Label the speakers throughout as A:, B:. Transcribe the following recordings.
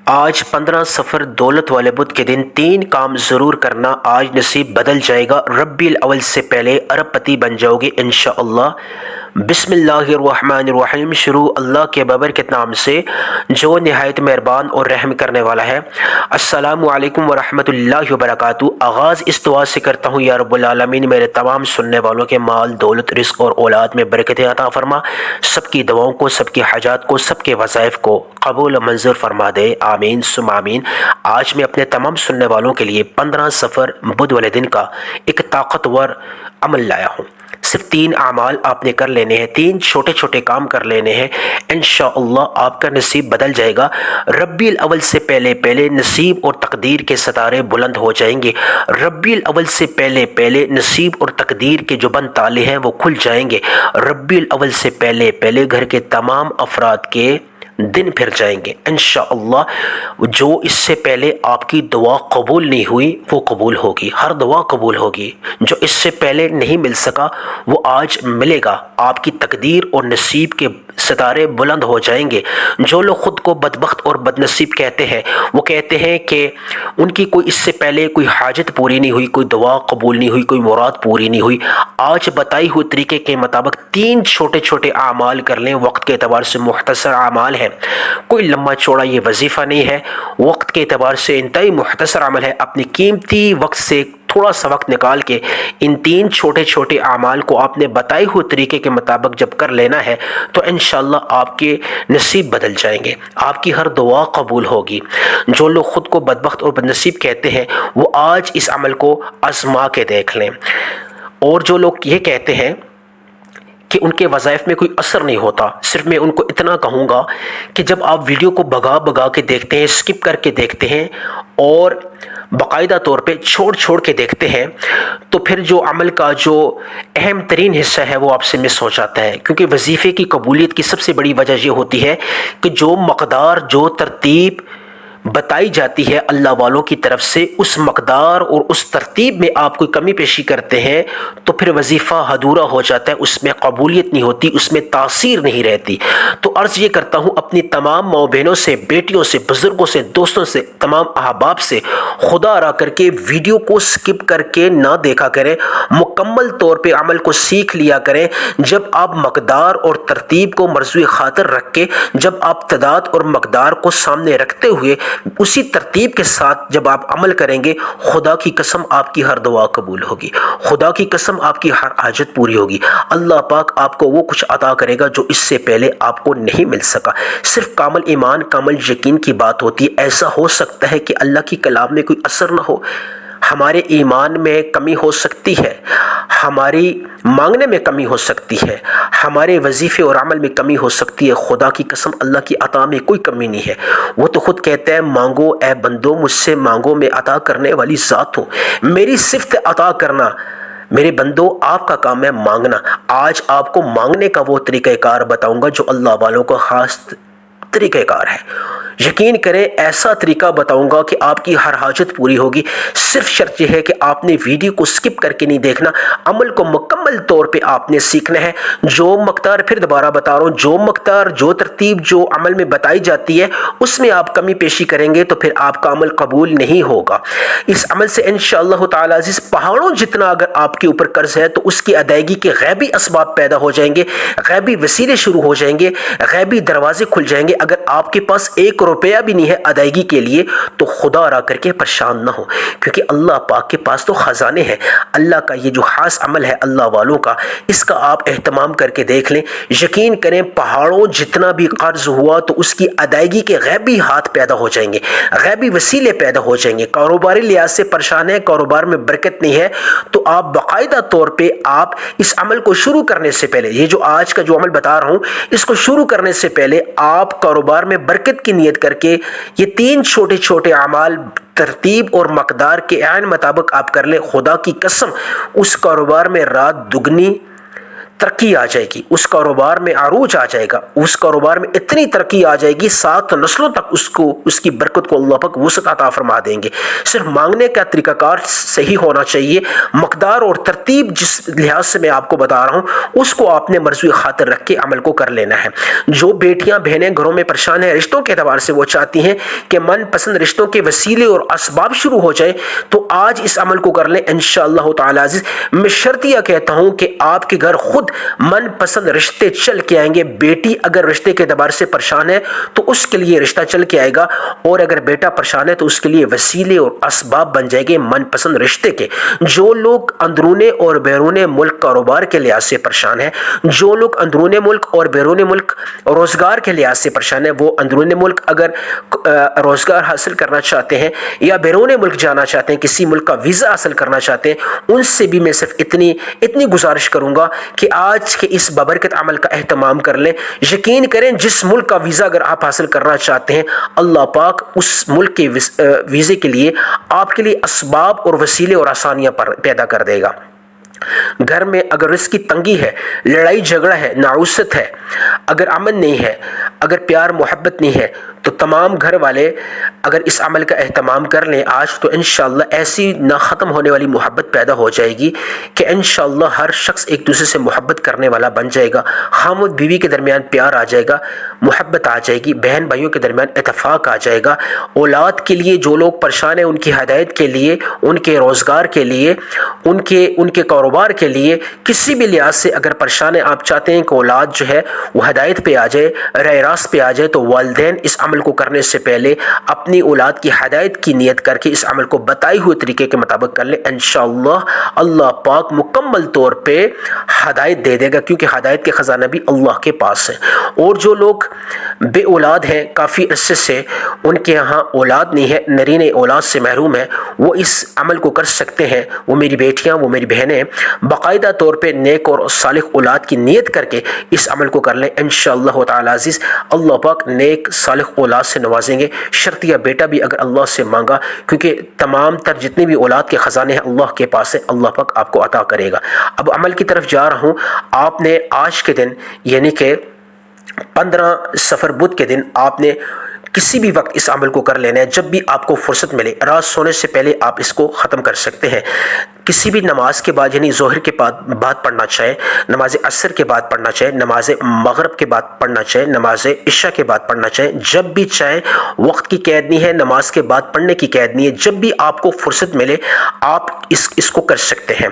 A: آج 15 سفر دولت والے بدھ کے دن 3 کام ضرور کرنا، آج نصیب بدل جائے گا، ربیع الاول سے پہلے ارب پتی بن جاؤ گے انشاءاللہ۔ بسم اللہ الرحمن الرحیم، شروع اللہ کے بابرکت نام سے جو نہایت مہربان اور رحم کرنے والا ہے۔ السلام علیکم ورحمۃ اللہ وبرکاتہ۔ آغاز اس دعا سے کرتا ہوں، یا رب العالمین میرے تمام سننے والوں کے مال، دولت، رزق اور اولاد میں برکتیں عطا فرما، سب کی دعاؤں کو، سب کی حاجات کو، سب کے وظائف کو قبول و منظور فرما دے، آمین ثم آمین۔ آج میں اپنے تمام سننے والوں کے لیے 15 سفر بدھ والے دن کا ایک طاقتور عمل لایا ہوں۔ صرف 3 اعمال آپ نے کر لینے ہیں، 3 چھوٹے چھوٹے کام کر لینے ہیں، انشاءاللہ آپ کا نصیب بدل جائے گا۔ ربیع الاول سے پہلے نصیب اور تقدیر کے ستارے بلند ہو جائیں گے۔ ربیع الاول سے پہلے نصیب اور تقدیر کے جو بند تالے ہیں وہ کھل جائیں گے۔ ربیع الاول سے پہلے گھر کے تمام افراد کے دن پھر جائیں گے انشاءاللہ۔ جو اس سے پہلے آپ کی دعا قبول نہیں ہوئی وہ قبول ہوگی، ہر دعا قبول ہوگی۔ جو اس سے پہلے نہیں مل سکا وہ آج ملے گا۔ آپ کی تقدیر اور نصیب کے ستارے بلند ہو جائیں گے۔ جو لوگ خود کو بدبخت اور بدنصیب کہتے ہیں، وہ کہتے ہیں کہ ان کی کوئی اس سے پہلے کوئی حاجت پوری نہیں ہوئی، کوئی دعا قبول نہیں ہوئی، کوئی مراد پوری نہیں ہوئی۔ آج بتائی ہوئی طریقے کے مطابق 3 چھوٹے چھوٹے اعمال کر لیں، وقت کے اعتبار سے مختصر اعمال ہیں، کوئی لمبا چوڑا یہ وظیفہ نہیں ہے، وقت کے اعتبار سے انتہائی مختصر عمل ہے۔ اپنی قیمتی وقت سے تھوڑا سا وقت نکال کے ان 3 چھوٹے چھوٹے اعمال کو آپ نے بتائی ہوئے طریقے کے مطابق جب کر لینا ہے تو انشاءاللہ آپ کے نصیب بدل جائیں گے، آپ کی ہر دعا قبول ہوگی۔ جو لوگ خود کو بدبخت اور بدنصیب کہتے ہیں وہ آج اس عمل کو آزما کے دیکھ لیں، اور جو لوگ یہ کہتے ہیں کہ ان کے وظائف میں کوئی اثر نہیں ہوتا، صرف میں ان کو اتنا کہوں گا کہ جب آپ ویڈیو کو بھگا کے دیکھتے ہیں، سکپ کر کے دیکھتے ہیں اور باقاعدہ طور پہ چھوڑ کے دیکھتے ہیں، تو پھر جو عمل کا جو اہم ترین حصہ ہے وہ آپ سے مس ہو جاتا ہے۔ کیونکہ وظیفے کی قبولیت کی سب سے بڑی وجہ یہ ہوتی ہے کہ جو مقدار، جو ترتیب بتائی جاتی ہے اللہ والوں کی طرف سے، اس مقدار اور اس ترتیب میں آپ کوئی کمی پیشی کرتے ہیں تو پھر وظیفہ ادھورا ہو جاتا ہے، اس میں قبولیت نہیں ہوتی، اس میں تاثیر نہیں رہتی۔ تو عرض یہ کرتا ہوں اپنی تمام ماؤں بہنوں سے، بیٹیوں سے، بزرگوں سے، دوستوں سے، تمام احباب سے، خدا را کر کے ویڈیو کو سکپ کر کے نہ دیکھا کریں، مکمل طور پہ عمل کو سیکھ لیا کریں۔ جب آپ مقدار اور ترتیب کو مرزوی خاطر رکھ کے، جب آپ تعداد اور مقدار کو سامنے رکھتے ہوئے اسی ترتیب کے ساتھ جب آپ عمل کریں گے، خدا کی قسم آپ کی ہر دعا قبول ہوگی، خدا کی قسم آپ کی ہر حاجت پوری ہوگی۔ اللہ پاک آپ کو وہ کچھ عطا کرے گا جو اس سے پہلے آپ کو نہیں مل سکا۔ صرف کامل ایمان، کامل یقین کی بات ہوتی ہے۔ ایسا ہو سکتا ہے کہ اللہ کی کلام میں کوئی اثر نہ ہو، ہمارے ایمان میں کمی ہو سکتی ہے، ہماری مانگنے میں کمی ہو سکتی ہے، ہمارے وظیفے اور عمل میں کمی ہو سکتی ہے۔ خدا کی قسم اللہ کی عطا میں کوئی کمی نہیں ہے۔ وہ تو خود کہتے ہیں مانگو اے بندو مجھ سے مانگو، میں عطا کرنے والی ذات ہوں، میری صفت عطا کرنا۔ میرے بندو آپ کا کام ہے مانگنا۔ آج آپ کو مانگنے کا وہ طریقہ کار بتاؤں گا جو اللہ والوں کا خاص طریقہ کار ہے۔ یقین کریں ایسا طریقہ بتاؤں گا کہ آپ کی ہر حاجت پوری ہوگی۔ صرف شرط یہ ہے کہ آپ نے ویڈیو کو سکپ کر کے نہیں دیکھنا، عمل کو مکمل طور پہ آپ نے سیکھنا ہے۔ جو مقدار، پھر دوبارہ بتا رہا ہوں، جو مقدار، جو ترتیب جو عمل میں بتائی جاتی ہے اس میں آپ کمی پیشی کریں گے تو پھر آپ کا عمل قبول نہیں ہوگا۔ اس عمل سے انشاءاللہ تعالی عزیز پہاڑوں جتنا اگر آپ کے اوپر قرض ہے تو اس کی ادائیگی کے غیبی اسباب پیدا ہو جائیں گے، غیبی وسیلے شروع ہو جائیں گے، غیبی دروازے کھل جائیں گے۔ اگر آپ کے پاس 1 روپیہ بھی نہیں ہے ادائیگی کے لیے تو خدا را کر کے پریشان نہ ہو، کیونکہ اللہ پاک کے پاس تو خزانے ہیں۔ اللہ کا یہ جو خاص عمل ہے اللہ والوں کا، اس کا آپ اہتمام کر کے دیکھ لیں۔ یقین کریں پہاڑوں جتنا بھی قرض ہوا تو اس کی ادائیگی کے غیبی ہاتھ پیدا ہو جائیں گے، غیبی وسیلے پیدا ہو جائیں گے۔ کاروباری لحاظ سے پریشان ہے، کاروبار میں برکت نہیں ہے، تو آپ باقاعدہ طور پہ آپ اس عمل کو شروع کرنے سے پہلے، یہ جو آج کا جو عمل بتا رہا ہوں اس کو شروع کرنے سے پہلے آپ کاروبار میں برکت کی نیت کر کے یہ 3 چھوٹے چھوٹے اعمال ترتیب اور مقدار کے عین مطابق آپ کر لیں۔ خدا کی قسم اس کاروبار میں رات دگنی ترقی آ جائے گی، اس کاروبار میں عروج آ جائے گا، اس کاروبار میں اتنی ترقی آ جائے گی 7 نسلوں تک اس کی برکت کو اللہ پاک وسعت عطا فرما دیں گے۔ صرف مانگنے کا طریقہ کار صحیح ہونا چاہیے، مقدار اور ترتیب جس لحاظ سے میں آپ کو بتا رہا ہوں اس کو آپ نے مرضی خاطر رکھ کے عمل کو کر لینا ہے۔ جو بیٹیاں بہنیں گھروں میں پریشان ہیں رشتوں کے اعتبار سے، وہ چاہتی ہیں کہ من پسند رشتوں کے وسیلے اور اسباب شروع ہو جائے، تو آج اس عمل کو کر لیں انشاءاللہ تعالی عزیز۔ میں شرطیہ کہتا ہوں کہ آپ کے گھر خود من پسند رشتے چل کے آئیں گے۔ بیٹی اگر رشتے کے اعتبار سے پریشان ہے تو اس کے لیے رشتہ چل کے آئے گا، اور اگر بیٹا پریشان ہے تو اس کے لیے وسیلے اور اسباب بن جائے گے من پسند رشتے کے۔ جو لوگ اندرون اور بیرون ملک کاروبار کے لحاظ سے پریشان ہیں، جو لوگ اندرون ملک اور بیرون ملک روزگار کے لحاظ سے پریشان ہیں، وہ اندرون ملک اگر روزگار حاصل کرنا چاہتے ہیں یا بیرون ملک جانا چاہتے ہیں، کسی ملک کا ویزا حاصل کرنا چاہتے ہیں، ان سے بھی میں صرف اتنی گزارش کروں گا کہ آج کے اس بابرکت عمل کا اہتمام کر لیں۔ یقین کریں جس ملک کا ویزا اگر آپ حاصل کرنا چاہتے ہیں، اللہ پاک اس ملک کے ویزے کے لیے آپ کے لیے اسباب اور وسیلے اور آسانیاں پیدا کر دے گا۔ گھر میں اگر رزق کی تنگی ہے، لڑائی جھگڑا ہے، نعوست ہے، اگر امن نہیں ہے، اگر پیار محبت نہیں ہے، تو تمام گھر والے اگر اس عمل کا اہتمام کر لیں آج، تو انشاءاللہ ایسی نہ ختم ہونے والی محبت پیدا ہو جائے گی کہ انشاءاللہ ہر شخص ایک دوسرے سے محبت کرنے والا بن جائے گا۔ خامد بیوی کے درمیان پیار آ جائے گا، محبت آ جائے گی، بہن بھائیوں کے درمیان اتفاق آ جائے گا۔ اولاد کے لیے جو لوگ پریشان ہیں ان کی ہدایت کے لیے، ان کے روزگار کے لیے، ان کے کاروبار کے لیے، کسی بھی لحاظ سے اگر پریشان ہیں، آپ چاہتے ہیں کہ اولاد جو ہے وہ ہدایت پہ آ جائے، راہ راست پہ آ جائے، تو والدین اس عمل کو کرنے سے پہلے اپنی اولاد کی ہدایت کی نیت کر کے اس عمل کو بتائی ہوئے طریقے کے مطابق کر لیں۔ انشاءاللہ اللہ پاک مکمل طور پہ ہدایت دے دے گا، کیونکہ ہدایت کے خزانہ بھی اللہ کے پاس ہے۔ اور جو لوگ بے اولاد ہیں، کافی عرصے سے ان کے یہاں اولاد نہیں ہے، نرین اولاد سے محروم ہیں، وہ اس عمل کو کر سکتے ہیں۔ وہ میری بیٹیاں، وہ میری بہنیں باقاعدہ طور پہ نیک اور صالح اولاد کی نیت کر کے اس عمل کو کر لیں انشاءاللہ تعالی عزیز۔ اللہ پاک نیک صالح اولاد سے نوازیں گے۔ شرطیہ بیٹا بھی اگر اللہ سے مانگا، کیونکہ تمام تر جتنے بھی اولاد کے خزانے ہیں اللہ کے پاس ہے، اللہ پاک آپ کو عطا کرے گا۔ اب عمل کی طرف جا رہا ہوں۔ آپ نے آج کے دن یعنی کہ 15 صفر بدھ کے دن آپ نے کسی بھی وقت اس عمل کو کر لینا ہے، جب بھی آپ کو فرصت ملے۔ رات سونے سے پہلے آپ اس کو ختم کر سکتے ہیں۔ کسی بھی نماز کے بعد، یعنی ظہر کے بعد پڑھنا چاہے، نماز عصر کے بعد پڑھنا چاہے، نماز مغرب کے بعد پڑھنا چاہے، نماز عشاء کے بعد پڑھنا چاہے، جب بھی چاہے۔ وقت کی قید نہیں ہے، نماز کے بعد پڑھنے کی قید نہیں ہے، جب بھی آپ کو فرصت ملے آپ اس کو کر سکتے ہیں۔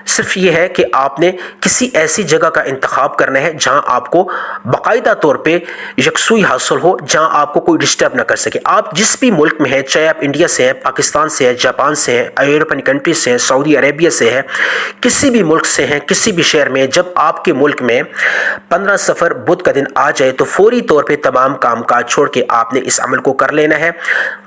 A: صرف یہ ہے کہ آپ نے کسی ایسی جگہ کا انتخاب کرنا ہے جہاں آپ کو باقاعدہ طور پہ یکسوئی حاصل ہو، جہاں آپ کو کوئی ڈسٹرب نہ کر سکے۔ آپ جس بھی ملک میں ہیں، چاہے آپ انڈیا سے ہیں، پاکستان سے ہیں، جاپان سے ہیں، یورپین کنٹری سے ہیں، سعودی عربیہ سے ہے، کسی بھی ملک سے ہیں، کسی بھی شہر میں، جب آپ کے ملک میں 15 صفر بدھ کا دن آ جائے تو فوری طور پہ تمام کام کاج چھوڑ کے آپ نے اس عمل کو کر لینا ہے۔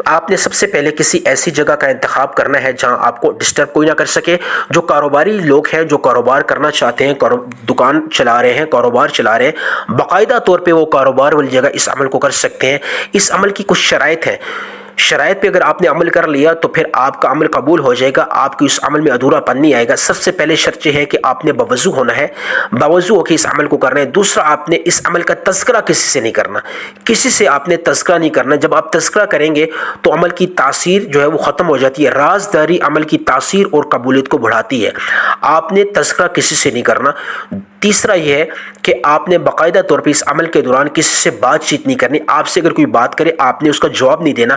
A: آپ نے سب سے پہلے کسی ایسی جگہ کا انتخاب کرنا ہے جہاں آپ کو ڈسٹرب کوئی نہ کر سکے۔ جو کاروباری لوگ ہیں، جو کاروبار کرنا چاہتے ہیں، دکان چلا رہے ہیں، کاروبار چلا رہے ہیں، باقاعدہ طور پہ وہ کاروبار والی جگہ اس عمل کو کر سکتے ہیں۔ اس عمل کی کچھ شرائط ہیں، شرائط پہ اگر آپ نے عمل کر لیا تو پھر آپ کا عمل قبول ہو جائے گا، آپ کی اس عمل میں ادھورا پن نہیں آئے گا۔ سب سے پہلے شرط یہ ہے کہ آپ نے باوضو ہونا ہے، باوضو ہو کے اس عمل کو کرنا ہے۔ دوسرا، آپ نے اس عمل کا تذکرہ کسی سے نہیں کرنا، کسی سے آپ نے تذکرہ نہیں کرنا۔ جب آپ تذکرہ کریں گے تو عمل کی تاثیر جو ہے وہ ختم ہو جاتی ہے۔ رازداری عمل کی تاثیر اور قبولیت کو بڑھاتی ہے۔ آپ نے تذکرہ کسی سے نہیں کرنا۔ تیسرا یہ ہے کہ آپ نے باقاعدہ طور پہ اس عمل کے دوران کسی سے بات چیت نہیں کرنی۔ آپ سے اگر کوئی بات کرے آپ نے اس کا جواب نہیں دینا۔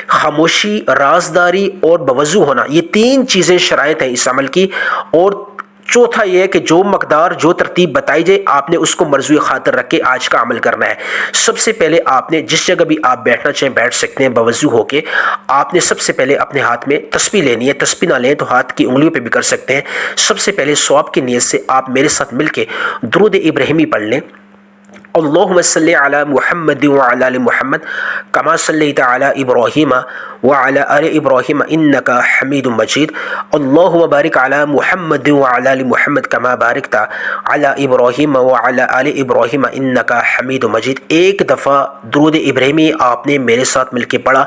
A: خاموشی، رازداری اور باوضو ہونا، یہ 3 چیزیں شرائط ہیں اس عمل کی۔ اور چوتھا یہ ہے کہ جو مقدار، جو ترتیب بتائی جائے آپ نے اس کو مرضی خاطر رکھ کے آج کا عمل کرنا ہے۔ سب سے پہلے آپ نے جس جگہ بھی آپ بیٹھنا چاہیں بیٹھ سکتے ہیں باوضو ہو کے۔ آپ نے سب سے پہلے اپنے ہاتھ میں تسبیح لینی ہے، تسبیح نہ لیں تو ہاتھ کی انگلیوں پہ بھی کر سکتے ہیں۔ سب سے پہلے ثواب کی نیت سے آپ میرے ساتھ مل کے درود ابراہیمی پڑھ لیں۔ اللہم صلی علی محمد وعلی آل محمد کما صلیت علی ابراہیم وعلی آل ابراہیم انک حمید مجید۔ اللہم بارک علی محمد وعلی آل محمد کما بارکت علی ابراہیم وعلی آل ابراہیم انک حمید مجید۔ ایک دفعہ درود ابراہیمی آپ نے میرے ساتھ مل کے پڑھا۔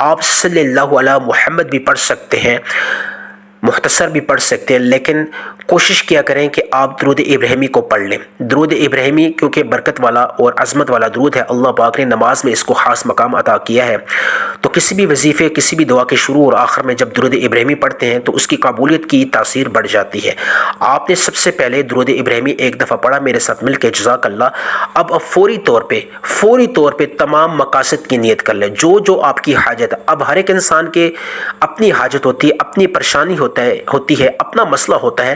A: آپ صلی اللہ علی محمد بھی پڑھ سکتے ہیں۔ مختصر بھی پڑھ سکتے ہیں، لیکن کوشش کیا کریں کہ آپ درود ابراہیمی کو پڑھ لیں۔ درود ابراہیمی کیونکہ برکت والا اور عظمت والا درود ہے، اللہ پاک نے نماز میں اس کو خاص مقام عطا کیا ہے۔ تو کسی بھی وظیفے، کسی بھی دعا کے شروع اور آخر میں جب درود ابراہیمی پڑھتے ہیں تو اس کی قبولیت کی تاثیر بڑھ جاتی ہے۔ آپ نے سب سے پہلے درود ابراہیمی ایک دفعہ پڑھا میرے ساتھ مل کے، جزاک اللہ۔ اب فوری طور پہ تمام مقاصد کی نیت کر لیں، جو آپ کی حاجت ہے۔ اب ہر ایک انسان کے اپنی حاجت ہوتی ہے، اپنی پریشانی ہوتی ہے، اپنا مسئلہ ہوتا ہے۔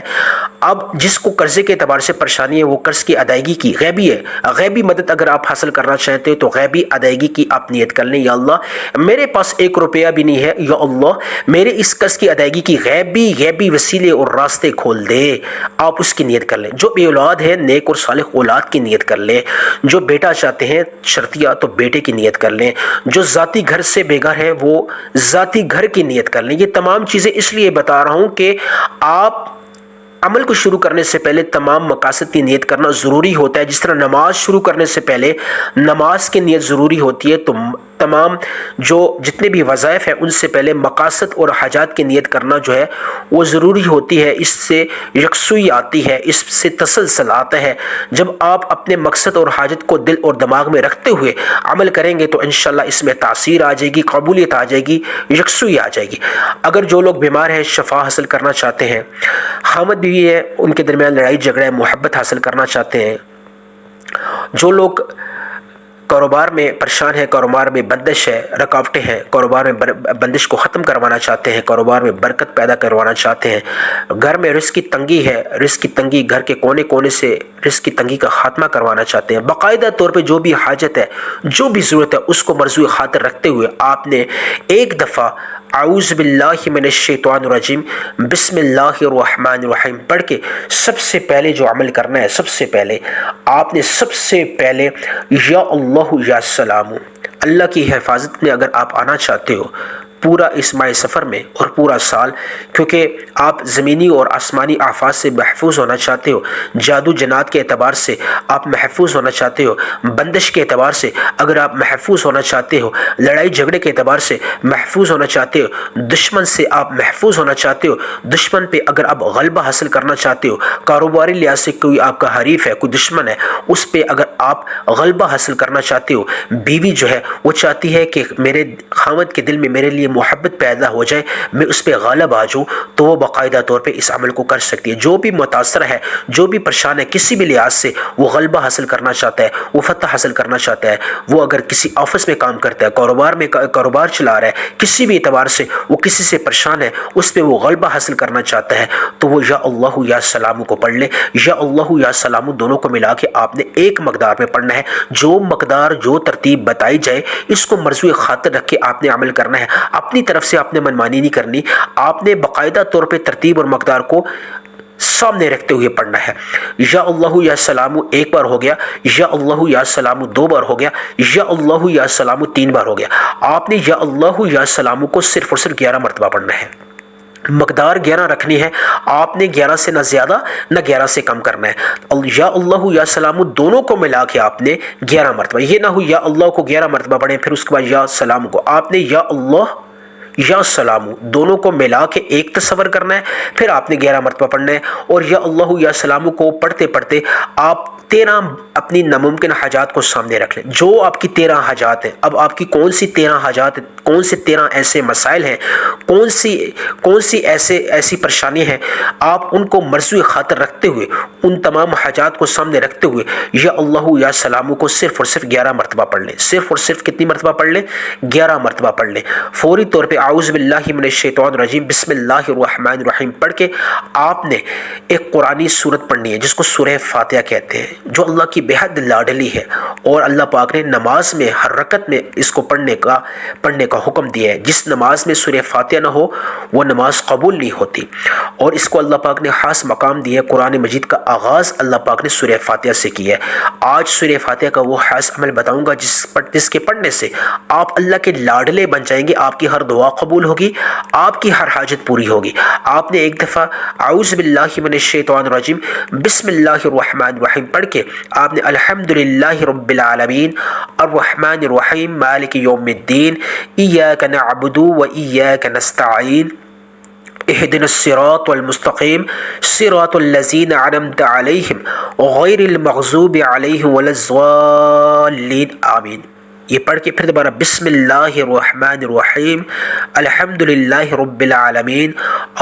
A: اب جس کو قرضے کے اعتبار سے پریشانی ہے وہ قرض کی ادائیگی کی غیبی ہے، غیبی مدد اگر آپ حاصل کرنا چاہتے ہیں تو غیبی ادائیگی کی آپ نیت کر لیں۔ یا اللہ میرے پاس 1 روپیہ بھی نہیں ہے، یا اللہ میرے اس قرض کی ادائیگی کی غیبی وسیلے اور راستے کھول دے، آپ اس کی نیت کر لیں۔ جو بے اولاد ہے نیک اور صالح اولاد کی نیت کر لیں، جو بیٹا چاہتے ہیں شرطیہ تو بیٹے کی نیت کر لیں، جو ذاتی گھر سے بے گھر ہے وہ ذاتی گھر کی نیت کر لیں۔ یہ تمام چیزیں اس لیے بتا رہا ہوں کہ آپ عمل کو شروع کرنے سے پہلے تمام مقاصد کی نیت کرنا ضروری ہوتا ہے۔ جس طرح نماز شروع کرنے سے پہلے نماز کی نیت ضروری ہوتی ہے، تو تمام جتنے بھی وظائف ہیں ان سے پہلے مقاصد اور حاجات کی نیت کرنا جو ہے وہ ضروری ہوتی ہے۔ اس سے یکسوئی آتی ہے، اس سے تسلسل آتا ہے۔ جب آپ اپنے مقصد اور حاجت کو دل اور دماغ میں رکھتے ہوئے عمل کریں گے تو انشاءاللہ اس میں تاثیر آ جائے گی، قبولیت آ جائے گی، یکسوئی آ جائے گی۔ اگر جو لوگ بیمار ہیں، شفا حاصل کرنا چاہتے ہیں، خامد بیوی ہے ان کے درمیان لڑائی جھگڑا ہے، محبت حاصل کرنا چاہتے ہیں، جو لوگ کاروبار میں پریشان ہے، کاروبار میں بندش ہے، رکاوٹیں ہیں، کاروبار میں بندش کو ختم کروانا چاہتے ہیں، کاروبار میں برکت پیدا کروانا چاہتے ہیں، گھر میں رزق کی تنگی ہے، رزق کی تنگی گھر کے کونے کونے سے رزق کی تنگی کا خاتمہ کروانا چاہتے ہیں، باقاعدہ طور پہ جو بھی حاجت ہے، جو بھی ضرورت ہے اس کو مرجو خاطر رکھتے ہوئے آپ نے ایک دفعہ اعوذ باللہ من الشیطان الرجیم بسم اللہ الرحمن الرحیم پڑھ کے سب سے پہلے جو عمل کرنا ہے، سب سے پہلے آپ نے یا اللہ یا سلام، اللہ کی حفاظت میں اگر آپ آنا چاہتے ہو پورا اس ماہ سفر میں اور پورا سال، کیونکہ آپ زمینی اور آسمانی آفات سے محفوظ ہونا چاہتے ہو، جادو جنات کے اعتبار سے آپ محفوظ ہونا چاہتے ہو، بندش کے اعتبار سے اگر آپ محفوظ ہونا چاہتے ہو، لڑائی جھگڑے کے اعتبار سے محفوظ ہونا چاہتے ہو، دشمن سے آپ محفوظ ہونا چاہتے ہو، دشمن پہ اگر آپ غلبہ حاصل کرنا چاہتے ہو، کاروباری لحاظ سے کوئی آپ کا حریف ہے، کوئی دشمن ہے، اس پہ اگر آپ غلبہ حاصل کرنا چاہتے ہو، بیوی جو ہے وہ چاہتی ہے کہ میرے خاوند کے دل میں میرے لیے محبت پیدا ہو جائے، میں اس پہ غالب آ جاؤں، تو وہ باقاعدہ طور پہ اس عمل کو کر سکتی ہے۔ جو بھی متاثر ہے، جو بھی پریشان ہے، کسی بھی لحاظ سے وہ غلبہ حاصل کرنا چاہتا ہے، وہ فتح حاصل کرنا چاہتا ہے، وہ اگر کسی آفس میں کام کرتا ہے، کاروبار چلا رہا ہے، کسی بھی اعتبار سے وہ کسی سے پریشان ہے، اس پہ وہ غلبہ حاصل کرنا چاہتا ہے، تو وہ یا اللہ یا سلام کو پڑھ لے۔ یا اللہ یا سلام دونوں کو ملا کے آپ نے ایک مقدار میں پڑھنا ہے، جو مقدار جو ترتیب بتائی جائے اس کو مرجو خاطر رکھ کے آپ نے عمل کرنا ہے۔ اپنی طرف سے آپ نے منمانی نہیں کرنی، آپ نے باقاعدہ طور پہ ترتیب اور مقدار کو سامنے رکھتے ہوئے پڑھنا ہے۔ یا اللہ یا سلام ایک بار ہو گیا، یا اللہ یا سلام 2 بار ہو گیا، یا اللہ یا سلام 3 بار ہو گیا۔ آپ نے یا اللہ یا سلام کو صرف اور صرف 11 مرتبہ پڑھنا ہے، مقدار 11 رکھنی ہے، آپ نے 11 سے نہ زیادہ نہ 11 سے کم کرنا ہے۔ یا اللہ یا سلام دونوں کو ملا کے آپ نے 11 مرتبہ، یہ نہ ہو یا اللہ کو 11 مرتبہ پڑھیں پھر اس کے بعد یا سلام کو، آپ نے یا اللہ یا سلام دونوں کو ملا کے ایک تصور کرنا ہے، پھر آپ نے 11 مرتبہ پڑھنا ہے۔ اور یا اللہ یا سلام کو پڑھتے پڑھتے آپ 13 اپنی ناممکن حاجات کو سامنے رکھ لیں، جو آپ کی 13 حاجات ہیں۔ اب آپ کی کون سی 13 حاجات، کون سے 13 ایسے مسائل ہیں، کون سی ایسی پریشانی ہیں، آپ ان کو مرجو خاطر رکھتے ہوئے ان تمام حاجات کو سامنے رکھتے ہوئے یا اللہ یا سلام کو صرف اور صرف 11 مرتبہ پڑھ لیں۔ صرف اور صرف کتنی مرتبہ پڑھ لیں؟ 11 مرتبہ پڑھ لیں۔ فوری طور پہ اعوذ باللہ من الشیطان الرجیم بسم اللہ الرحمن الرحیم پڑھ کے آپ نے ایک قرآنی سورت پڑھنی ہے جس کو سورہ فاتحہ کہتے ہیں، جو اللہ کی بے حد لاڈلی ہے، اور اللہ پاک نے نماز میں ہر رکعت میں اس کو پڑھنے کا حکم دیا ہے۔ جس نماز میں سورہ فاتحہ نہ ہو وہ نماز قبول نہیں ہوتی، اور اس کو اللہ پاک نے خاص مقام دیا ہے۔ قرآن مجید کا آغاز اللہ پاک نے سورہ فاتحہ سے کیا ہے۔ آج سورہ فاتحہ کا وہ خاص عمل بتاؤں گا جس کے پڑھنے سے آپ اللہ کے لاڈلے بن جائیں گے، آپ کی ہر دعا قبول ہوگی، آپ کی ہر حاجت پوری ہوگی۔ آپ نے ایک دفعہ اعوذ باللہ من الشیطان الرجیم بسم اللہ الرحمن الرحیم پڑھ کے آپ نے الحمدللہ رب العالمین الرحمن الرحیم مالک یوم الدین ایاک نعبد و ایاک نستعین اهدنا الصراط المستقیم صراط الذین انعمت علیہم غیر المغضوب علیہم ولا الضالین آمین۔ یہ پڑھ کے پھر دوبارہ بسم اللہ الرحمن الرحیم الحمد للہ رب العالمین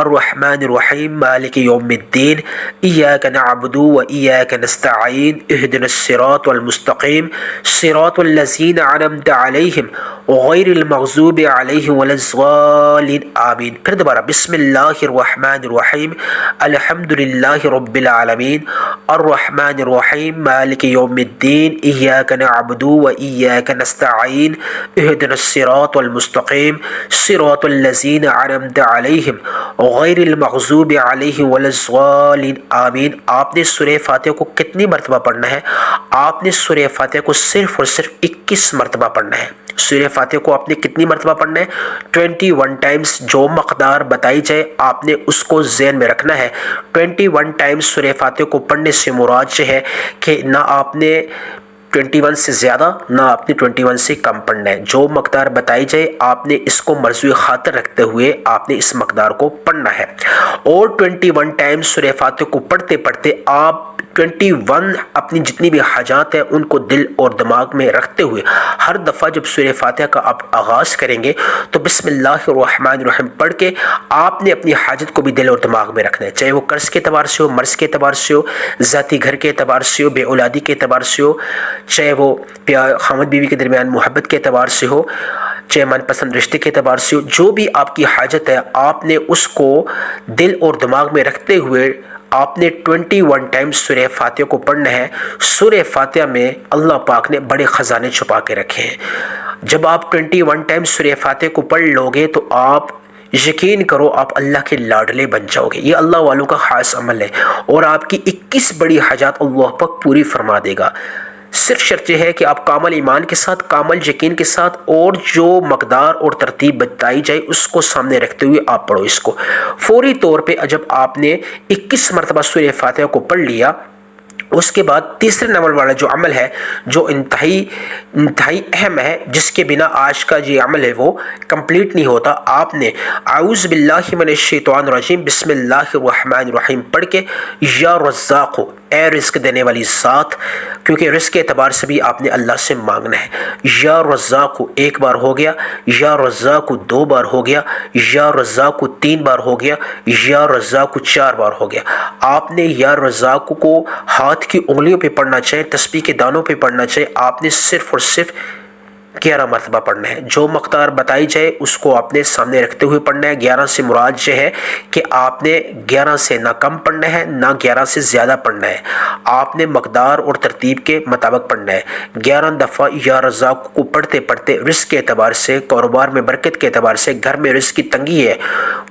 A: الرحمن الرحیم مالک یوم الدین ایاک نعبد و ایاک نستعین اہدنا الصراط المستقیم صراط الذین انعمت علیہم غیر المغضوب علیہم ولا الضالین آمین۔ پھر دوبارہ بسم اللہ الرحمن الرحیم الحمد للہ رب العالمین الرحمن الرحیم مالک یوم الدین ایاک نعبد و ایاک نستعین اہدنا الصراط المستقیم صراط الذین انعمت علیہم غیر المغضوب علیہم ولا الضالین آمین۔ آپ نے سورہ فاتحہ کو کتنی مرتبہ پڑھنا ہے؟ آپ نے سورہ فاتحہ کو صرف اور صرف 21 مرتبہ پڑھنا ہے۔ سورہ فاتحہ کو آپ نے کتنی مرتبہ پڑھنا ہے؟ 21 ٹائمز۔ جو مقدار بتائی جائے آپ نے اس کو ذہن میں رکھنا ہے۔ 21 ٹائمز سورہ فاتحہ کو پڑھنے سے مراد یہ ہے کہ نہ آپ نے 21 سے زیادہ نہ آپ نے 21 سے کم پڑھنا ہے۔ جو مقدار بتائی جائے آپ نے اس کو مرجوع خاطر رکھتے ہوئے آپ نے اس مقدار کو پڑھنا ہے۔ اور 21 ٹائمز سورہ فاتحہ کو پڑھتے پڑھتے آپ 21 اپنی جتنی بھی حاجات ہیں ان کو دل اور دماغ میں رکھتے ہوئے ہر دفعہ جب سورہ فاتحہ کا آپ آغاز کریں گے تو بسم اللہ الرحمن الرحیم پڑھ کے آپ نے اپنی حاجت کو بھی دل اور دماغ میں رکھنا ہے، چاہے وہ قرض کے اعتبار سے ہو، مرض کے اعتبار سے ہو، ذاتی گھر کے اعتبار سے ہو، بے اولادی کے اعتبار سے ہو، چاہے وہ خاوند بیوی کے درمیان محبت کے اعتبار سے ہو، چاہے من پسند رشتے کے اعتبار سے ہو، جو بھی آپ کی حاجت ہے آپ نے اس کو دل اور دماغ میں رکھتے ہوئے آپ نے 21 ٹائمز سورہ فاتحہ کو پڑھنا ہے۔ سورہ فاتحہ میں اللہ پاک نے بڑے خزانے چھپا کے رکھے ہیں۔ جب آپ 21 ٹائمز سورہ فاتحہ کو پڑھ لو گے تو آپ یقین کرو آپ اللہ کے لاڈلے بن جاؤ گے۔ یہ اللہ والوں کا خاص عمل ہے اور آپ کی 21 بڑی حاجات اللہ پاک پوری فرما دے گا۔ صرف شرط یہ ہے کہ آپ کامل ایمان کے ساتھ، کامل یقین کے ساتھ، اور جو مقدار اور ترتیب بتائی جائے اس کو سامنے رکھتے ہوئے آپ پڑھو اس کو فوری طور پہ۔ جب آپ نے 21 مرتبہ سورہ فاتحہ کو پڑھ لیا، اس کے بعد تیسرے نمبر والا جو عمل ہے جو انتہائی اہم ہے، جس کے بنا آج کا یہ عمل ہے وہ کمپلیٹ نہیں ہوتا، آپ نے اعوذ باللہ من الشیطان الرجیم بسم اللہ الرحمن الرحیم پڑھ کے یا رزاق، اے رزق دینے والی ذات، کیونکہ رزق کے اعتبار سے بھی آپ نے اللہ سے مانگنا ہے۔ یا رزاق ایک بار ہو گیا، یا رزاق 2 بار ہو گیا، یا رزاق 3 بار ہو گیا، یا رزاق 4 بار ہو گیا۔ آپ نے یا رزاق کو ہاتھ کی انگلیوں پہ پڑھنا چاہے، تسبیح کے دانوں پہ پڑھنا چاہے، آپ نے صرف اور صرف 11 مرتبہ پڑھنا ہے۔ جو مقدار بتائی جائے اس کو آپ نے سامنے رکھتے ہوئے پڑھنا ہے۔ 11 سے مراد یہ ہے کہ آپ نے 11 سے نہ کم پڑھنا ہے نہ 11 سے زیادہ پڑھنا ہے، آپ نے مقدار اور ترتیب کے مطابق پڑھنا ہے۔ 11 دفعہ یا رزاق کو پڑھتے پڑھتے رزق کے اعتبار سے، کاروبار میں برکت کے اعتبار سے، گھر میں رزق کی تنگی ہے،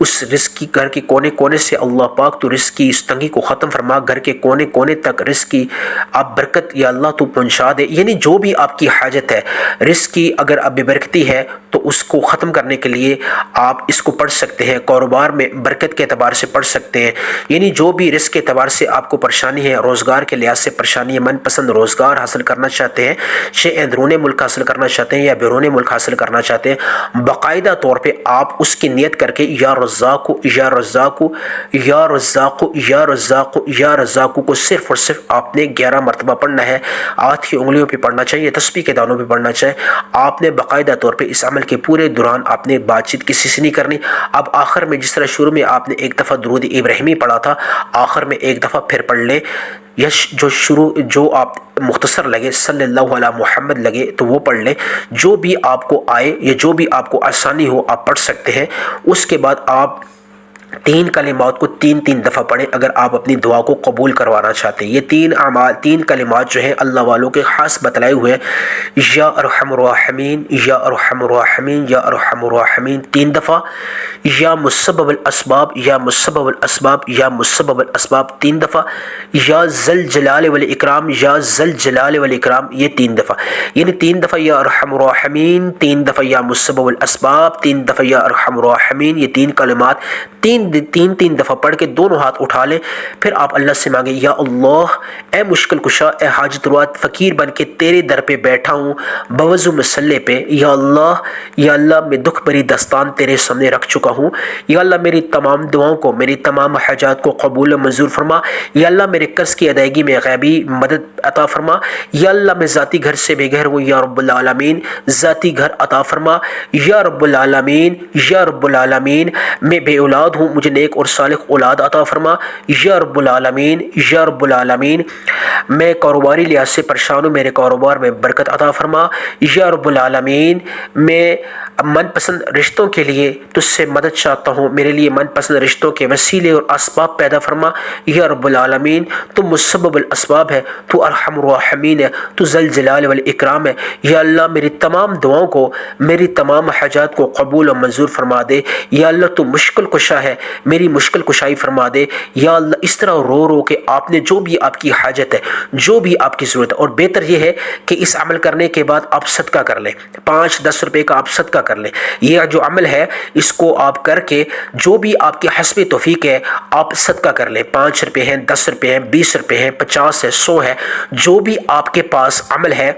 A: اس رزق کی گھر کے کونے کونے سے اللہ پاک تو رزق کی اس تنگی کو ختم فرما، گھر کے کونے کونے تک رزق کی آپ برکت یا اللہ تو پہنچا دے۔ یعنی جو بھی آپ کی حاجت ہے رزق کی، اگر اب بے برکتی ہے تو اس کو ختم کرنے کے لیے آپ اس کو پڑھ سکتے ہیں۔ کاروبار میں برکت کے اعتبار سے پڑھ سکتے ہیں، یعنی جو بھی رزق کے اعتبار سے آپ کو پریشانی ہے، روزگار کے لحاظ سے پریشانی ہے، من پسند روزگار حاصل کرنا چاہتے ہیں، چاہے اندرون ملک حاصل کرنا چاہتے ہیں یا بیرون ملک حاصل کرنا چاہتے ہیں، باقاعدہ طور پہ آپ اس کی نیت کر کے یا رزاق یا رزاق یا رزاق یا رزاق یا رزاق کو صرف اور صرف آپ نے 11 مرتبہ پڑھنا ہے۔ ہاتھ کی انگلیوں پہ پڑھنا چاہیے، تسبیح کے دانوں پہ پڑھنا چاہیے۔ آپ نے باقاعدہ طور پہ اس عمل کے پورے دوران آپ نے بات چیت کسی سے نہیں کرنی۔ اب آخر میں جس طرح شروع میں آپ نے ایک دفعہ درود ابراہیمی پڑھا تھا، آخر میں ایک دفعہ پھر پڑھ لیں، یا جو آپ مختصر لگے، صلی اللہ علی محمد لگے تو وہ پڑھ لیں، جو بھی آپ کو آئے یا جو بھی آپ کو آسانی ہو آپ پڑھ سکتے ہیں۔ اس کے بعد آپ 3 کلمات کو 3 دفعہ پڑھیں اگر آپ اپنی دعا کو قبول کروانا چاہتے ہیں۔ یہ 3 کلمات جو ہیں اللہ والوں کے خاص بتلائے ہوئے ہیں، یا ارحم الراحمین، یا ارحم الراحمین، یا ارحم الراحمین 3 دفعہ، یا مسبب الاسباب، یا مسبب الاسباب، یا مسبب الاسباب 3 دفعہ، یا ذل جلال والاکرام، یا ذل جلال والاکرام یہ 3 دفعہ، یعنی 3 دفعہ یا ارحم الراحمین، 3 دفعہ یا مسبب الاسباب، 3 دفعہ یا ارحم الراحمین، یہ 3 کلمات 3 تین دفعہ پڑھ کے دونوں ہاتھ اٹھا لیں، پھر آپ اللہ سے مانگیں یا اللہ اے مشکل کشا، اے حاجت روا، فقیر بن کے تیرے در پہ بیٹھا ہوں بوضو مسلح پہ، یا اللہ میں دکھ بھری دستان تیرے سامنے رکھ چکا ہوں، یا اللہ میری تمام دعاؤں کو، میری تمام حاجات کو قبول و منظور فرما، یا اللہ میرے قرض کی ادائیگی میں غیبی مدد عطا فرما، یا اللہ میں ذاتی گھر سے بے گھر ہوں، یا رب العالمین ذاتی گھر عطا فرما، یا رب العالمین یا رب العالمین میں بے اولاد ہوں، مجھے نیک اور صالح اولاد عطا فرما، یا رب العالمین یا رب العالمین میں کاروباری لحاظ سے پریشان ہوں، میرے کاروبار میں برکت عطا فرما، یا رب العالمین میں من پسند رشتوں کے لیے تجھ سے مدد چاہتا ہوں، میرے لیے من پسند رشتوں کے وسیلے اور اسباب پیدا فرما، یا رب العالمین تو مسبب الاسباب ہے، تو ارحم الراحمین ہے، تو ذل جلال والاکرام ہے، یا اللہ میری تمام دعاؤں کو، میری تمام حاجات کو قبول و منظور فرما دے، یا اللہ تو مشکل کشا ہے، میری مشکل کشائی فرما دے، یا اللہ اس طرح رو رو کے آپ نے جو بھی آپ کی حاجت ہے، جو بھی آپ کی ضرورت ہے، اور بہتر یہ ہے کہ اس عمل کرنے کے بعد آپ صدقہ کر لیں، 5-10 روپے کا آپ صدقہ کر لیں، یہ جو عمل ہے اس کو آپ کر کے جو بھی آپ کے حسب توفیق ہے آپ صدقہ کر لیں، 5 روپے ہیں، 10 روپے ہیں، 20 روپے ہیں، 50 ہے، 100 ہے، جو بھی آپ کے پاس عمل ہے،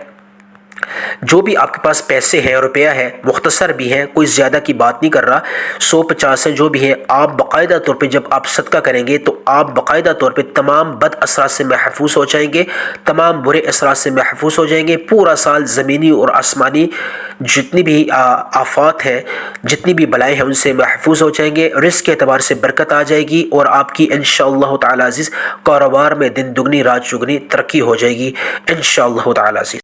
A: جو بھی آپ کے پاس پیسے ہیں، روپیہ ہے، مختصر بھی ہیں، کوئی زیادہ کی بات نہیں کر رہا، 100-50 ہیں، جو بھی ہے، آپ باقاعدہ طور پہ جب آپ صدقہ کریں گے تو آپ باقاعدہ طور پہ تمام بد اثرات سے محفوظ ہو جائیں گے، تمام برے اثرات سے محفوظ ہو جائیں گے، پورا سال زمینی اور آسمانی جتنی بھی آفات ہیں، جتنی بھی بلائیں ہیں ان سے محفوظ ہو جائیں گے، رزق کے اعتبار سے برکت آ جائے گی، اور آپ کی انشاءاللہ تعالی عزیز کاروبار میں دن دگنی رات چگنی ترقی ہو جائے گی انشاءاللہ تعالی عزیز۔